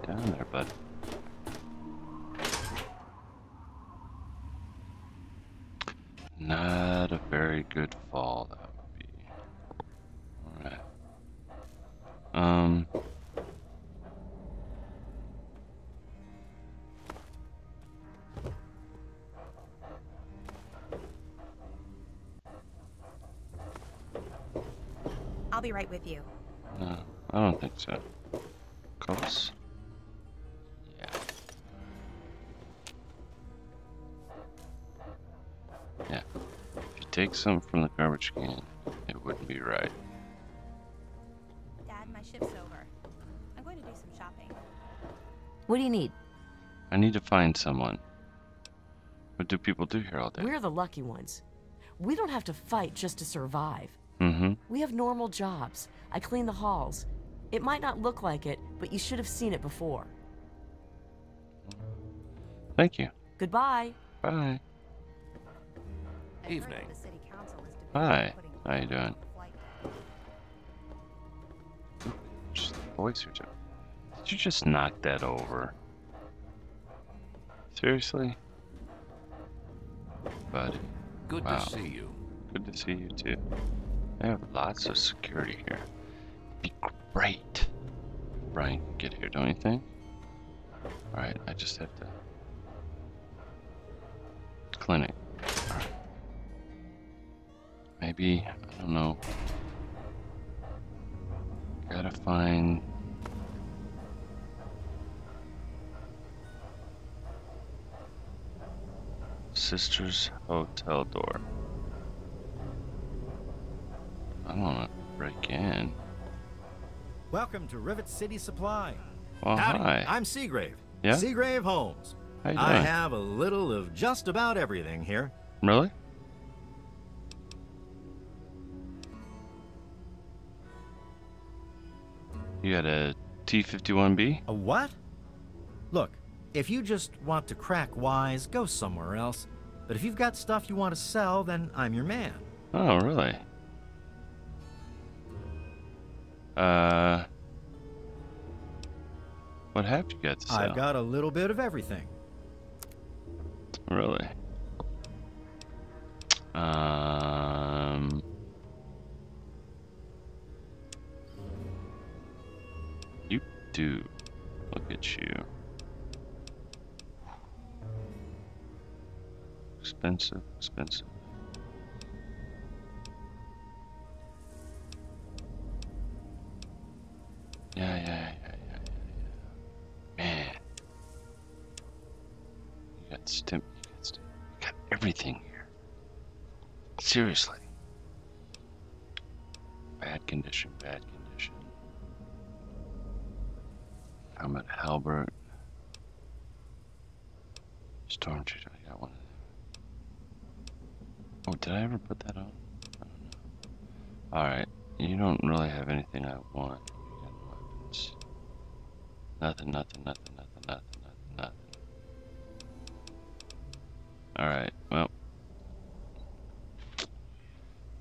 down there, bud. Not a very good fall, that would be. Alright. I'll be right with you. No, I don't think so. Close. Yeah. Yeah. If you take some from the garbage can, it wouldn't be right. Dad, my shift's over. I'm going to do some shopping. What do you need? I need to find someone. What do people do here all day? We're the lucky ones. We don't have to fight just to survive. Mm-hmm. We have normal jobs. I clean the halls. It might not look like it, but you should have seen it before. Thank you. Goodbye. Bye. Evening. Hi. How you doing? Just the voice or something. Did you just knock that over? Seriously? Buddy. Good Wow. to see you. Good to see you too. They have lots of security here. It'd be great. Brian can get here, don't you think? Alright, I just have to. Clinic. Alright. Maybe, I don't know. Gotta find. Sister's hotel door. I don't want to break in. Welcome to Rivet City Supply. Well, Howdy, hi. I'm Seagrave. Yeah? Seagrave Homes. How you I doing? have a little of just about everything here. Really? You had a T-51B? A what? Look, if you just want to crack wise, go somewhere else. But if you've got stuff you want to sell, then I'm your man. Oh, really? What have you got to sell? I've got a little bit of everything. Really? You do. Look at you. Expensive, expensive. Yeah. Man. You got stim. You got everything here. Seriously. Bad condition, bad condition. How about Halbert? Storm Shooter, I got one of them. Oh, did I ever put that on? I don't know. Alright, you don't really have anything I want. You got weapons. Nothing. Alright, well.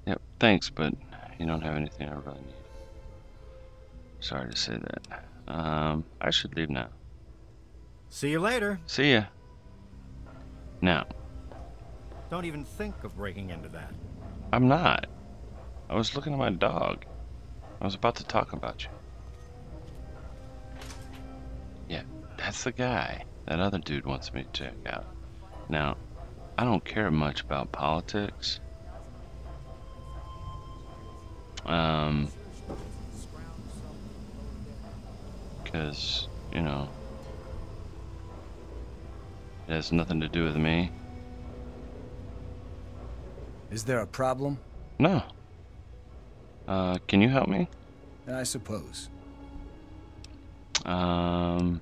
Yep, thanks, but you don't have anything I really need. Sorry to say that. I should leave now. See you later. See ya. Now, Don't even think of breaking into that. I'm not. I was looking at my dog. I was about to talk about you. Yeah, that's the guy that other dude wants me to check out. Now, I don't care much about politics. Because, you know, it has nothing to do with me. Is there a problem? No. Can you help me? I suppose. Is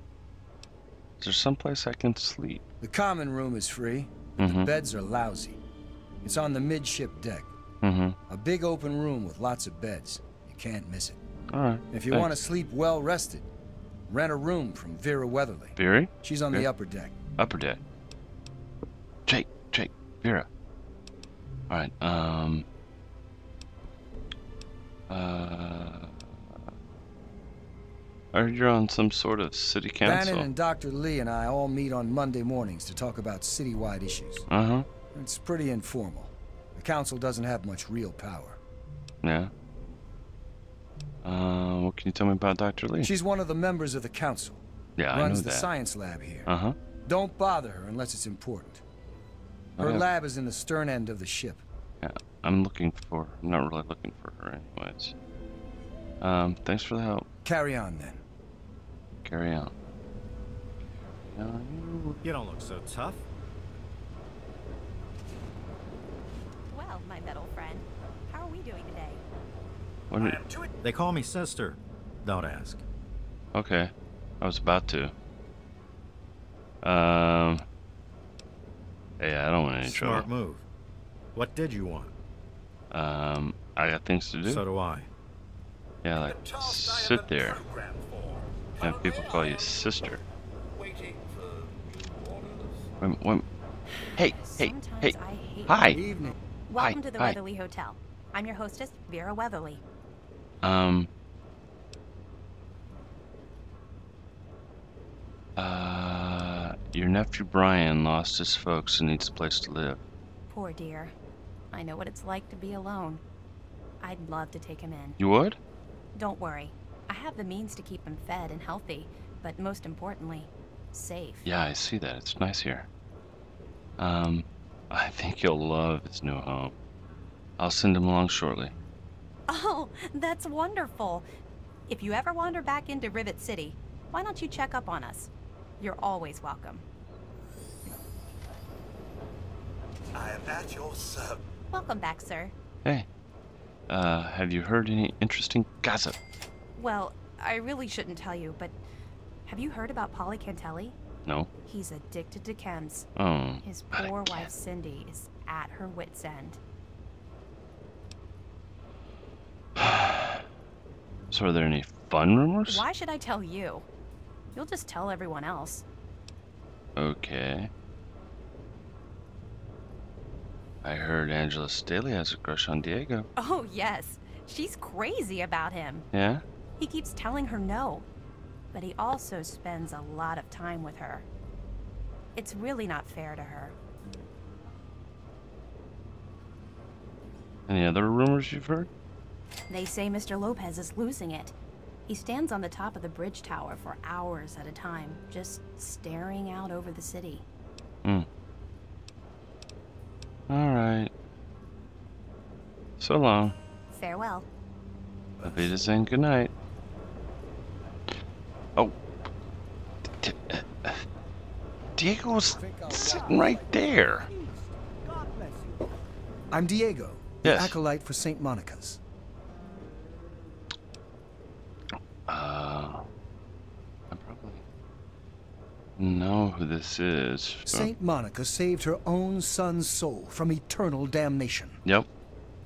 there someplace I can sleep? The common room is free, but the beds are lousy. It's on the midship deck. A big open room with lots of beds. You can't miss it. Alright. If you want to sleep well rested, rent a room from Vera Weatherly. Vera? She's on the upper deck. Upper deck. Jake, Vera. Alright, you're on some sort of city council? Bannon and Dr. Lee and I all meet on Monday mornings to talk about citywide issues. Uh-huh. It's pretty informal. The council doesn't have much real power. Yeah. What can you tell me about Dr. Lee? She's one of the members of the council. Yeah, I know Runs the that. science lab here. Uh-huh. Don't bother her unless it's important. Her Okay. lab is in the stern end of the ship. Yeah, I'm not really looking for her anyways. Thanks for the help. Carry on then. Carry on. You don't look so tough. Well, my metal friend, how are we doing today? What are They call me sister. Don't ask. Okay, I was about to. Hey, I don't want any Smart trouble. move. What did you want? I got things to do. So do I. Yeah, like sit there and people call you sister. Wait. Hey, Sometimes hey. I hate Hi. Evening. Welcome to the hi. Weatherly Hotel. I'm your hostess, Vera Weatherly. Your nephew Brian lost his folks and needs a place to live. Poor dear. I know what it's like to be alone. I'd love to take him in. You would? Don't worry. I have the means to keep him fed and healthy, but most importantly, safe. Yeah, I see that. It's nice here. I think he'll love his new home. I'll send him along shortly. Oh, that's wonderful. If you ever wander back into Rivet City, why don't you check up on us? You're always welcome. I am at your service. Welcome back, sir. Hey, have you heard any interesting gossip? Well, I really shouldn't tell you, but have you heard about Polly Cantelli? No? He's addicted to chems. Oh. His not poor again. wife Cindy is at her wit's end. So are there any fun rumors? Why should I tell you? You'll just tell everyone else. Okay. I heard Angela Staley has a crush on Diego. Oh, yes. She's crazy about him. Yeah? He keeps telling her no, but he also spends a lot of time with her. It's really not fair to her. Any other rumors you've heard? They say Mr. Lopez is losing it. He stands on the top of the bridge tower for hours at a time, just staring out over the city. Alright. So long. Farewell. Auf Wiedersehen, good night. Oh. Diego's sitting right there. I'm Diego, Yes. the acolyte for St. Monica's. I probably know who this is. St. Monica saved her own son's soul from eternal damnation. Yep.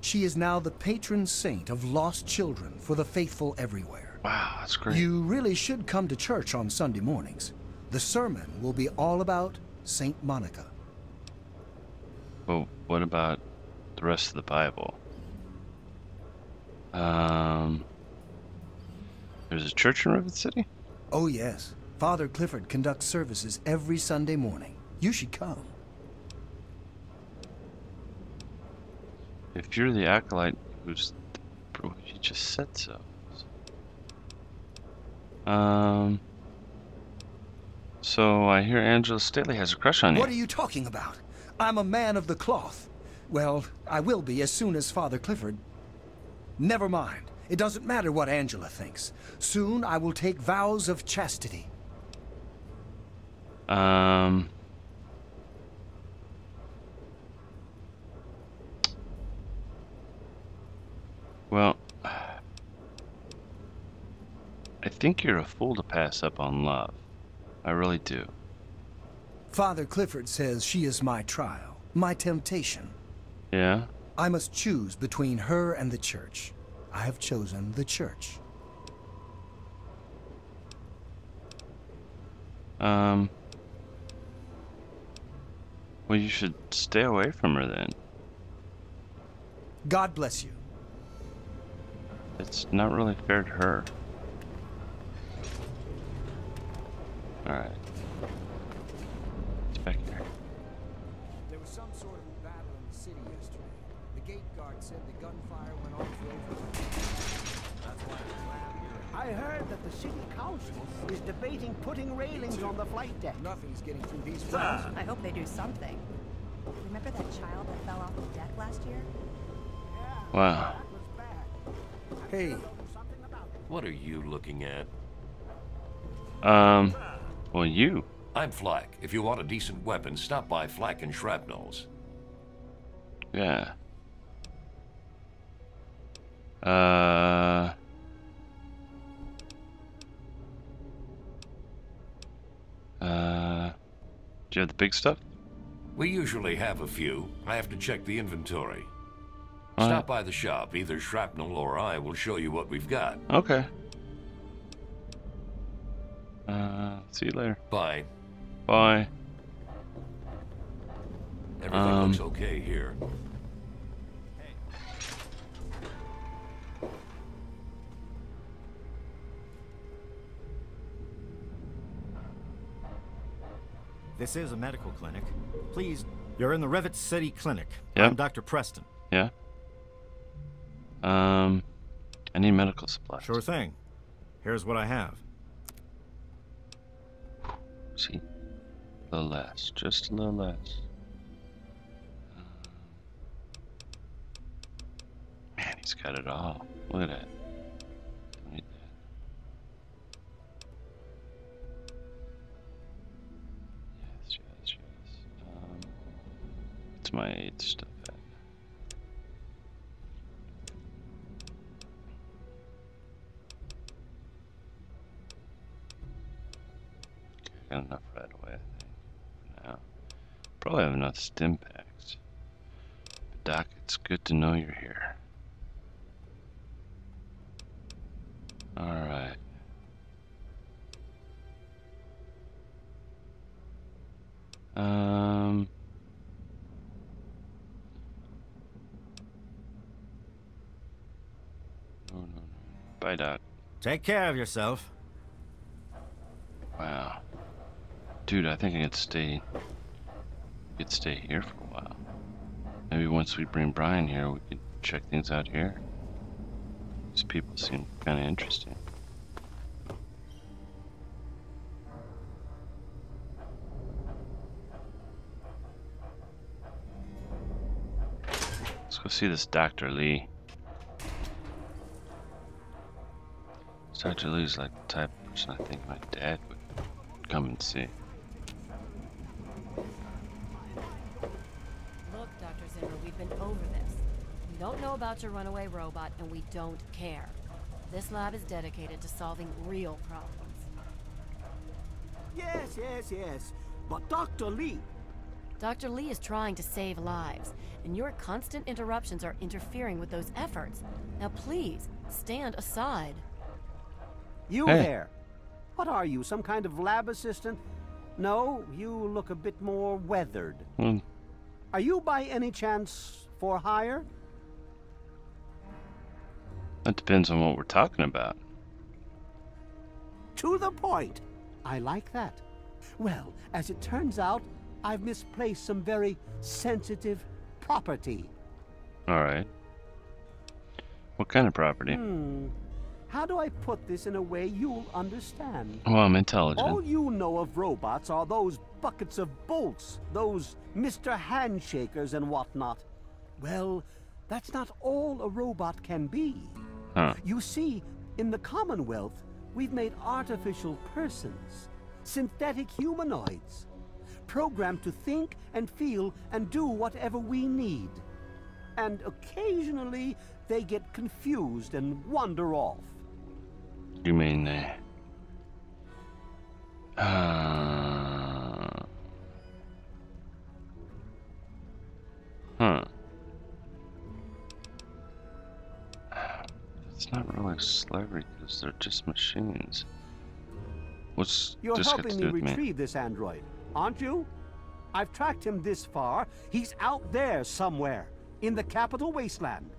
She is now the patron saint of lost children for the faithful everywhere. Wow, that's great. You really should come to church on Sunday mornings. The sermon will be all about St. Monica. Well, what about the rest of the Bible? There's a church in Rivet City? Oh yes, Father Clifford conducts services every Sunday morning. You should come. If you're the acolyte who's... Bro, he just said so. So I hear Angela Staley has a crush on you. What are you talking about? I'm a man of the cloth. Well, I will be as soon as Father Clifford. Never mind. It doesn't matter what Angela thinks. Soon I will take vows of chastity. Well, I think you're a fool to pass up on love. I really do. Father Clifford says she is my trial, my temptation. Yeah? I must choose between her and the church. I have chosen the church. Well, you should stay away from her then. God bless you. It's not really fair to her. Alright. It's back here. There was some sort of battle in the city yesterday. The gate guard said the gunfire went on for over. That's why I'm glad you're. I heard that the city council is debating putting railings on the flight deck. Nothing's getting through these walls. I hope they do something. Remember that child that fell off the deck last year? Wow. That was bad. Hey, What are you looking at? Well, you. I'm Flak. If you want a decent weapon, stop by Flak and Shrapnels. Yeah. Do you have the big stuff? We usually have a few. I have to check the inventory. All Stop right. by the shop. Either Shrapnel or I will show you what we've got. Okay. See you later. Bye. Bye. Everything looks okay here. This is a medical clinic. Please, you're in the Rivet City Clinic. Yep. I'm Dr. Preston. Yeah. I need medical supplies. Sure thing. Here's what I have. See? A little less. Just a little less. Man, he's got it all. Look at that. Don't need that. Yes, yes, yes. It's my 8 stuff at. Got enough right away, I think. For now. Probably have enough stim packs. But Doc, it's good to know you're here. Alright. No. Bye, Doc. Take care of yourself. Wow. Dude, I think I could stay here for a while. Maybe once we bring Brian here, we could check things out here. These people seem kind of interesting. Let's go see this Dr. Lee. Dr. Lee's like the type of person I think my dad would come and see. Look, Dr. Zimmer, we've been over this. We don't know about your runaway robot, and we don't care. This lab is dedicated to solving real problems. Yes. But Dr. Lee. Dr. Lee is trying to save lives, and your constant interruptions are interfering with those efforts. Now please, stand aside. You Hey. there. What are you, some kind of lab assistant? No, you look a bit more weathered. Are you by any chance for hire? That depends on what we're talking about. To the point. I like that. Well, as it turns out, I've misplaced some very sensitive property. Alright. What kind of property? How do I put this in a way you'll understand? Well, I'm intelligent. All you know of robots are those buckets of bolts, those Mr. Handshakers and whatnot. Well, that's not all a robot can be. Huh. You see, in the Commonwealth, we've made artificial persons, synthetic humanoids, programmed to think and feel and do whatever we need. And occasionally, they get confused and wander off. You mean they... Huh. It's not really slavery because they're just machines. What's You're this got helping to me do with me? retrieve this android, aren't you? I've tracked him this far. He's out there somewhere, in the capital wasteland.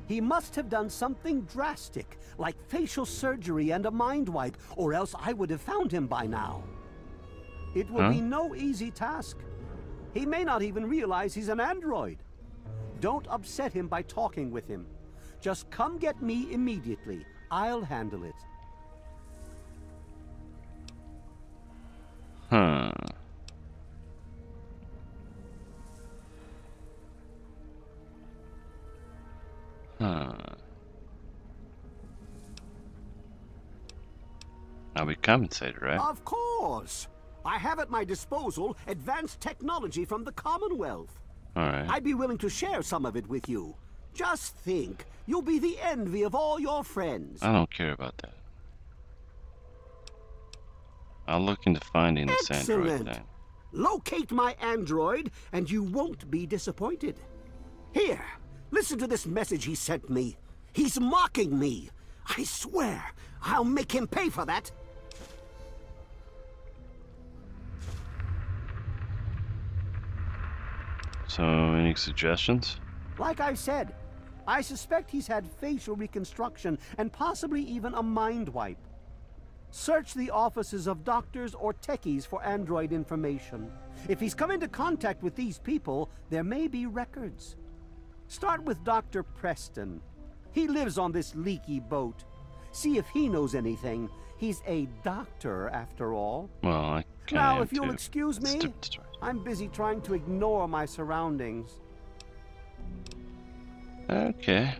He must have done something drastic, like facial surgery and a mind wipe, or else I would have found him by now. It will be no easy task. He may not even realize he's an android. Don't upset him by talking with him. Just come get me immediately. I'll handle it. Huh. I'll be compensated, right? Of course. I have at my disposal advanced technology from the Commonwealth. All right. I'd be willing to share some of it with you. Just think, you'll be the envy of all your friends. I don't care about that. I'll look into finding this android Excellent. thing. Locate my android, and you won't be disappointed. Here, listen to this message he sent me. He's mocking me. I swear, I'll make him pay for that. So, any suggestions? Like I said, I suspect he's had facial reconstruction and possibly even a mind wipe. Search the offices of doctors or techies for android information. If he's come into contact with these people, there may be records. Start with Dr. Preston. He lives on this leaky boat. See if he knows anything. He's a doctor, after all. Well, I kind Now, of if you'll excuse me, I'm busy trying to ignore my surroundings. Okay.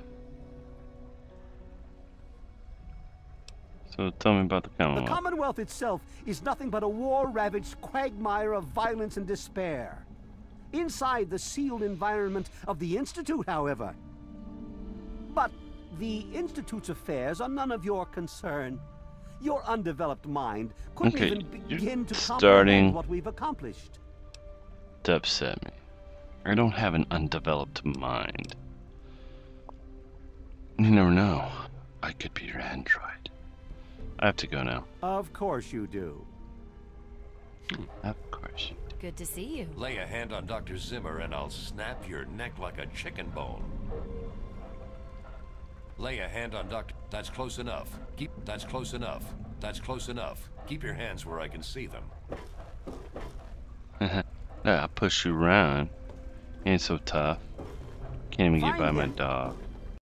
So tell me about the The Commonwealth. Commonwealth itself is nothing but a war-ravaged quagmire of violence and despair. Inside the sealed environment of the Institute, however. But the Institute's affairs are none of your concern. Your undeveloped mind couldn't Okay, even begin to starting comprehend what we've accomplished. to upset me. I don't have an undeveloped mind. You never know. I could be your android. I have to go now. Of course you do. Of course you do. Good to see you. Lay a hand on Dr. Zimmer and I'll snap your neck like a chicken bone. Lay a hand on Dr. That's close enough. That's close enough. That's close enough. Keep your hands where I can see them. Yeah, I'll push you around. Ain't so tough. Can't even get Find by my him. dog.